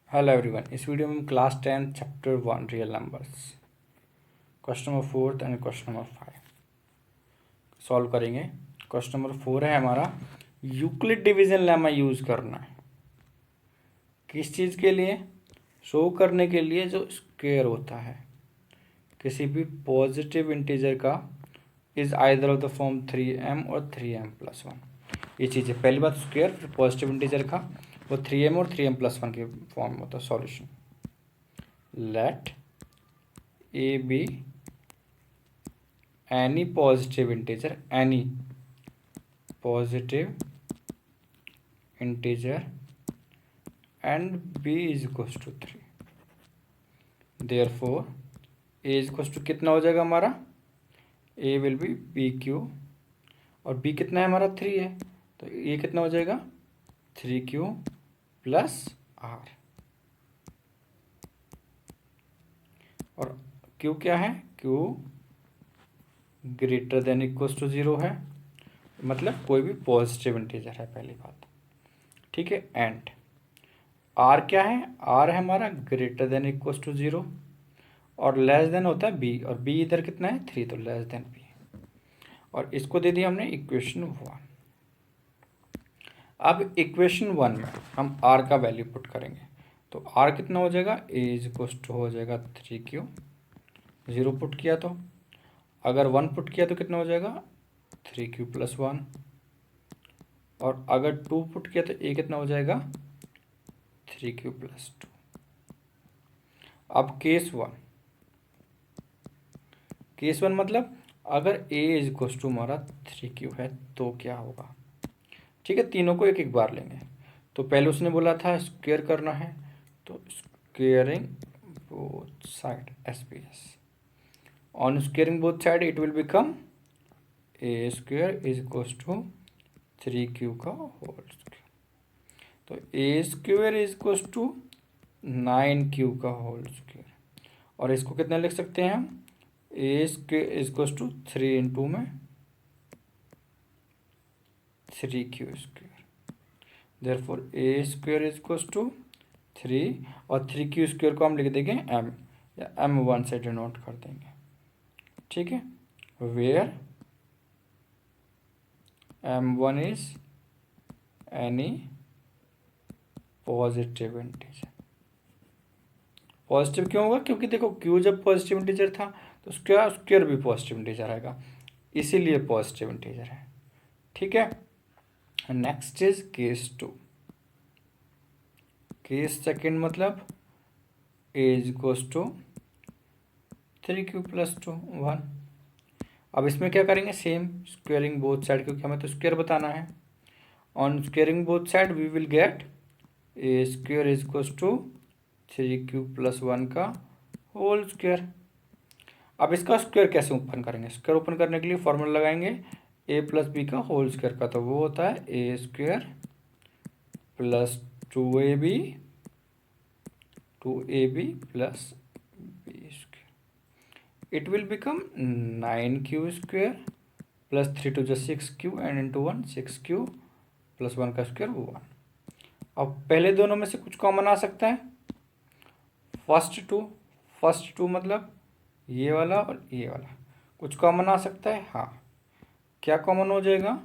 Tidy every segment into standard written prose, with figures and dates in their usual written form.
Hello everyone. इस video में हम class 10 chapter 1 real numbers question number 4 and question number 5 solve करेंगे। Question number 4 है हमारा, यूक्लिड डिवीजन लेमा यूज़ करना है किस चीज़ के लिए? शो करने के लिए जो स्क्वायर होता है किसी भी पॉजिटिव इंटीजर का is either of the form 3m और 3m+1। ये चीज़ है। पहली बात स्क्वायर, फिर पॉजिटिव इंटीजर का वो 3m और 3m+1 के फॉर्म में होता है। Solution, let a be any positive integer and b is equals to 3। therefore a is equals to कितना हो जाएगा हमारा? a will be pq और b कितना है हमारा? 3 है, तो ये कितना हो जाएगा? 3q plus r। और q क्या है? q greater than equals to 0 है, मतलब कोई भी पॉजिटिव इंटीजर है, पहली बात। ठीक है। एंड आर क्या है? आर है हमारा ग्रेटर देन इक्वल्स टू 0 और लेस देन होता है बी, और बी इधर कितना है? 3, तो लेस देन बी। और इसको दे दिया हमने इक्वेशन 1। अब इक्वेशन 1 में हम आर का वैल्यू पुट करेंगे, तो आर कितना हो जाएगा? ए इज इक्वल्स टू हो जाएगा 3q। 0 पुट किया तो, अगर 1 पुट किया तो कितना हो जाएगा? 3q+1। और अगर 2 पुट किया तो ए कितना हो जाएगा? 3q+2। अब केस वन मतलब अगर a इज इक्वल्स टू हमारा 3q है तो क्या होगा? ठीक है, तीनों को एक एक बार लेंगे। तो पहले उसने बोला था स्क्वायर करना है, तो squaring both side SBS। On squaring both side it will become a square is equals to 3q का होल स्क्वेयर। तो a square is equals to 9q का होल स्क्वेयर। और इसको कितना लिख सकते हैं हम? A square is equals to 3 into में 3q square. Therefore A square is equals to 3 और 3q स्क्वेयर को हम लिख देंगे m, या m1 से डिनोट कर देंगे। ठीक है, where m1 is any positive integer. Positive क्यों होगा? क्योंकि देखो q जब पॉजिटिव इंटीजर था तो उसका स्क्वायर भी पॉजिटिव इंटीजर आएगा, इसीलिए पॉजिटिव इंटीजर है। ठीक है। Next is case 2। Case second मतलब a is equals to 3q+2 1। अब इसमें क्या करेंगे? सेम स्क्वेयरिंग बोथ साइड, क्योंकि हमें तो स्क्वायर बताना है। On squaring both side we will get a square is equals to 3q+1 का होल स्क्वेयर। अब इसका स्क्वायर कैसे ओपन करेंगे? स्क्वायर ओपन करने के लिए फॉर्मूला लगाएंगे a+b का होल स्क्वायर का, तो वो होता है a square plus 2ab plus b square. It will become 9q square plus 3 two जो 6q and into 1 6q plus 1 का स्क्वायर 1। अब पहले दोनों में से कुछ कॉमन आ सकता है। फर्स्ट टू मतलब ये वाला और ये वाला, कुछ कॉमन आ सकता है। हाँ, क्या कॉमन हो जाएगा?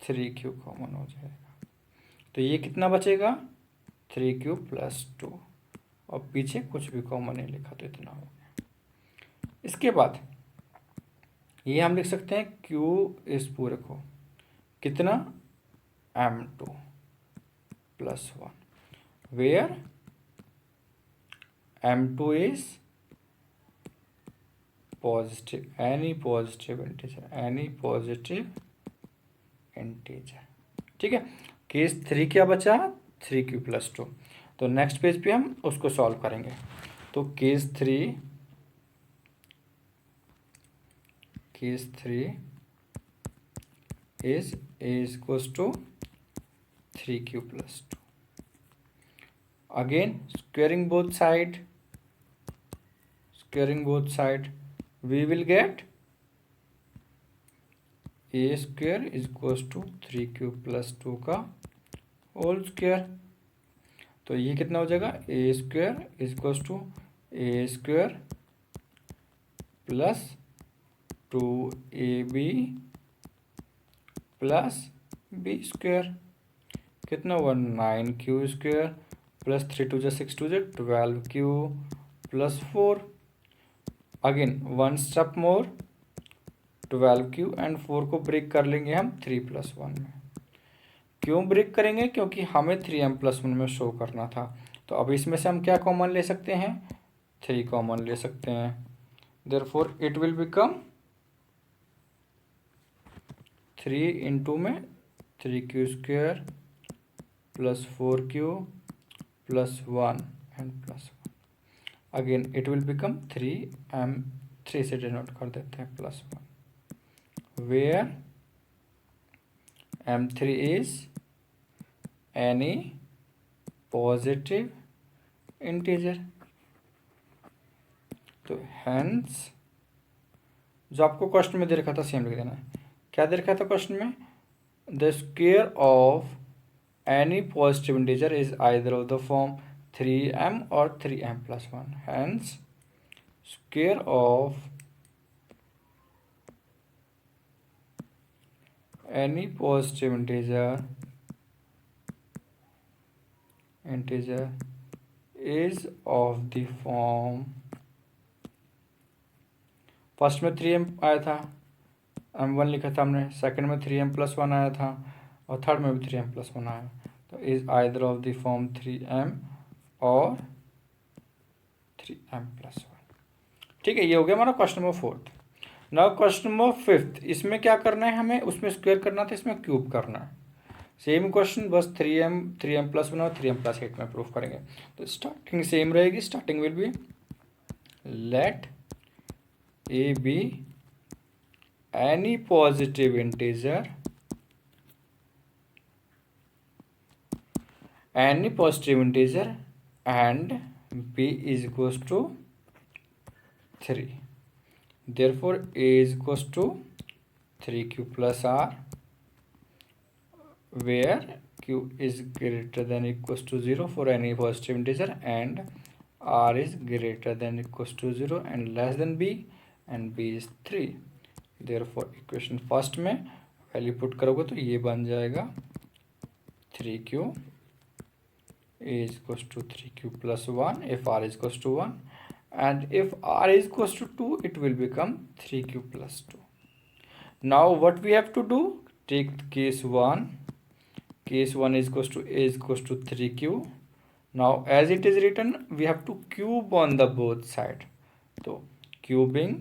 3q कॉमन हो जाएगा, तो ये कितना बचेगा? 3q+2, और पीछे कुछ भी कॉमन नहीं लिखा तो इतना हो गया। इसके बाद ये हम लिख सकते हैं q इस पूरे को कितना? m2+1, where m2 is positive, any positive integer. ठीक है। केस 3 क्या बचा? 3q+2। तो नेक्स्ट पेज पे हम उसको सॉल्व करेंगे। तो case 3 is a is equals to 3q+2। Again squaring both side we will get a square is equals to 3q+2 का होल स्क्वेयर। तो ये कितना हो जाएगा, A square is equals to A square plus 2ab plus B square, कितना हुआ 9q square plus 3 2 6 2 12q plus 4, again one step more 12q and 4 को break कर लेंगे हम 3+1 में। क्यों ब्रेक करेंगे, क्योंकि हमें 3m+1 में शो करना था। तो अब इसमें से हम क्या कॉमन ले सकते हैं, 3 कॉमन ले सकते हैं। Therefore it will become 3 into में 3q square plus 4q plus 1 and plus 1, again it will become 3m, 3 से डिनोट कर देते हैं plus 1, where m3 is any positive integer. तो हेंस जो आपको क्वेश्चन में दे रखा था सेम लिख देना है। क्या दे रखा था क्वेश्चन में, the square of any positive integer is either of the form 3m और 3m+1, hence square of any positive integer is of the form, first में 3m आया था, m1 लिखा था हमने, सेकंड में 3m+1 आया था और थर्ड में भी 3m+1 आया, तो is either of the form 3m और 3m+1। ठीक है, ये हो गया हमारा question number 4। Now question number 5, इसमें क्या करना है हमें, उसमें स्क्वायर करना था, इसमें क्यूब करना है। सेम क्वेश्चन, बस 3m+1 और 3m+8 में प्रूफ करेंगे। तो स्टार्टिंग सेम रहेगी, starting will be let a b any positive integer and b is equals to 3, therefore a is equals to 3q plus r, where q is greater than equals to 0 for any positive integer and r is greater than equals to 0 and less than b and b is 3। therefore equation first में value put करोगे तो ये बन जाएगा 3q a is equals to 3q plus 1 if r is equals to 1, and if r is equals to 2 it will become 3q plus 2। now what we have to do, take case 1 is equals to a is equals to 3q। now as it is written we have to cube on the both side, so cubing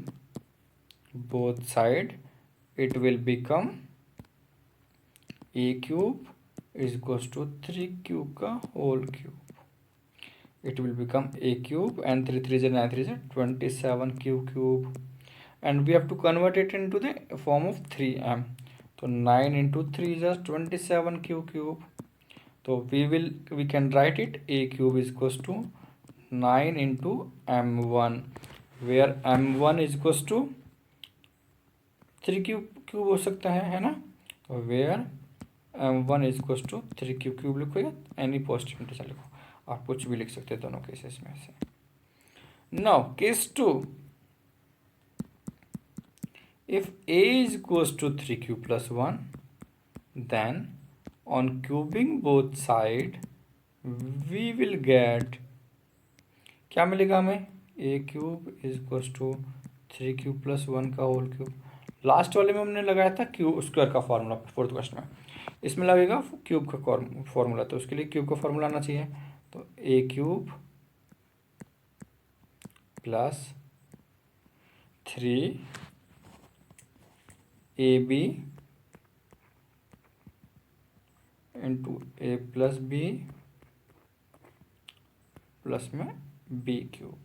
both side it will become a cube is equals to 3q का whole cube, it will become a cube and 3 3 is 9 3 is 27q cube, and we have to convert it into the form of 3m, so 9 into 3 is 27q cube, so we can write it a cube is equals to 9 into m1, where m1 is equals to 3q cube हो सकता है ना, तो where m1 is equals to 3q cube लिखो या any positive integer लिखो, आप कुछ भी लिख सकते हैं दोनों केसेस में से। Now case 2, if a is equals to 3q plus 1 then on cubing both side we will get, क्या मिलेगा हमें, a cube is equals to 3q plus 1 का होल क्यूब। लास्ट वाले में हमने लगाया था क्यूब स्क्वायर का फॉर्मूला फोर्थ क्वेश्चन में, इसमें लगेगा क्यूब का फॉर्मूला, तो उसके लिए क्यूब का फॉर्मूला आना चाहिए, तो a cube plus 3ab into a plus b plus में b cube,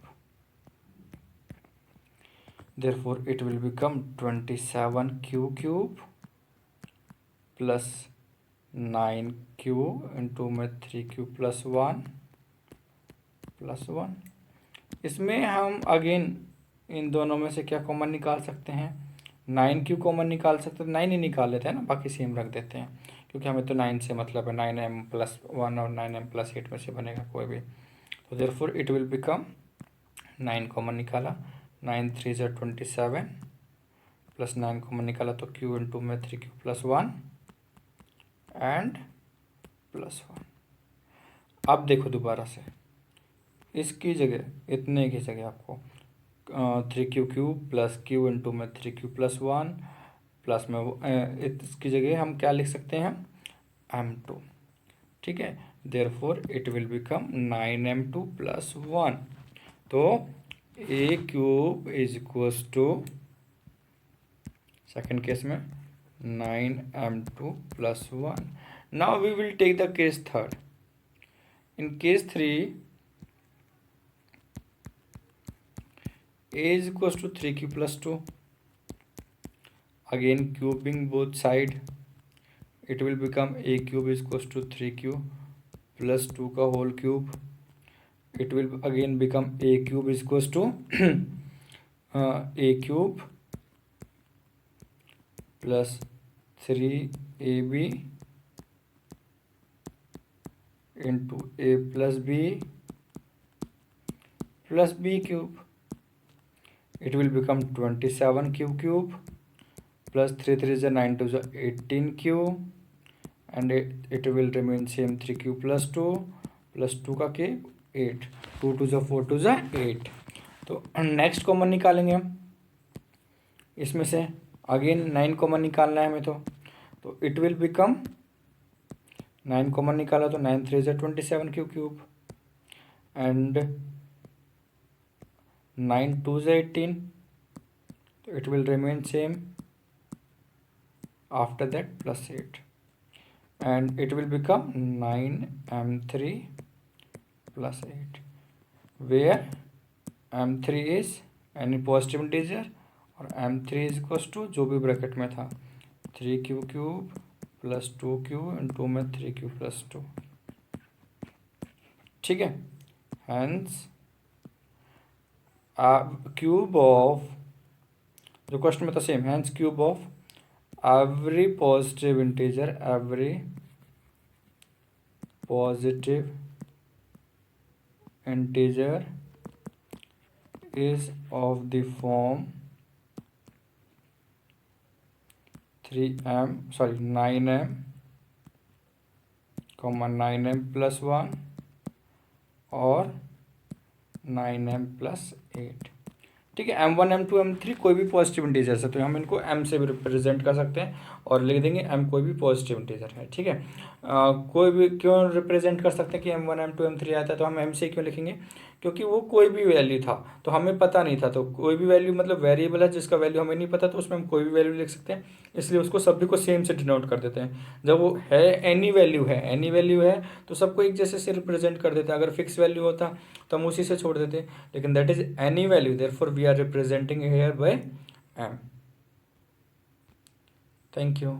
therefore it will become 27q cube plus 9q into में 3q प्लस 1 इसमें हम अगेन इन दोनों में से क्या कॉमन निकाल सकते हैं, 9q कॉमन निकाल सकते हैं, 9 ही निकाल लेते हैं ना, बाकी सेम रख देते हैं क्योंकि हमें तो 9 से मतलब है, 9m+1 और 9m+8 में से बनेगा कोई भी। तो therefore it will become 9 common निकाला, 9 3 ज़ा 27 प्लस 9 कॉमन निकाला तो क्यू इंटू में 3q प्लस 1 एंड प्लस 1। अब देखो दोबारा से, इसकी जगह इतने की जगह आपको 3q cube plus q into में 3q प्लस 1 प्लस में इसकी जगह हम क्या लिख सकते हैं, m2। ठीक है, therefore it will become 9m2 plus 1। तो a cube is equals to, second case में 9m2 plus 1। Now we will take the case third. In case 3 a is equals to 3q plus 2. Again cubing both side, it will become a cube is equals to 3q plus 2 का whole cube. It will again become a cube is equals to a cube plus 3ab into a plus b plus b cube. It will become 27q cube plus 3 3 is 9 2 is 18q and it will remain same 3q plus 2 plus 2 का के 8, 2 2 is 4 2 is 8। तो next common निकालेंगे हम इसमें से, again 9 common निकालना है हमें। तो इट विल बिकम 9 कॉमन निकाला तो 9 3 is 27q cube and 9 2 is 18, तो it will remain same after that plus 8 and it will become 9m3 plus 8 where m3 is any positive integer और m3 is equals to जो भी bracket में था 3q cube plus 2q into में 3q plus 2। ठीक है, hence cube of, जो question में था same, hence cube of every positive integer is of the form 9m, 9m plus 1 और 9m plus 8। ठीक है, m1 m2 m3 कोई भी पॉजिटिव इंटीजर है तो हम इनको m से भी रिप्रेजेंट कर सकते हैं और लिख देंगे m कोई भी पॉजिटिव इंटीजर है। ठीक है, कोई भी क्यों रिप्रेजेंट कर सकते हैं कि m1 m2 m3 आता है, तो हम m से क्यों लिखेंगे, क्योंकि वो कोई भी वैल्यू था तो हमें पता नहीं था। तो कोई भी वैल्यू मतलब वेरिएबल है जिसका वैल्यू हमें नहीं पता, तो उसमें हम कोई भी वैल्यू लिख सकते हैं, इसलिए उसको सभी को सेम से डिनोट कर देते हैं। जब वो है एनी वैल्यू है तो सबको एक जैसे से रिप्रेजेंट कर देते हैं। अगर फिक्स वैल्यू होता तो हम उसी से छोड़ देते, लेकिन that is any value, therefore we are representing here by m। Thank you.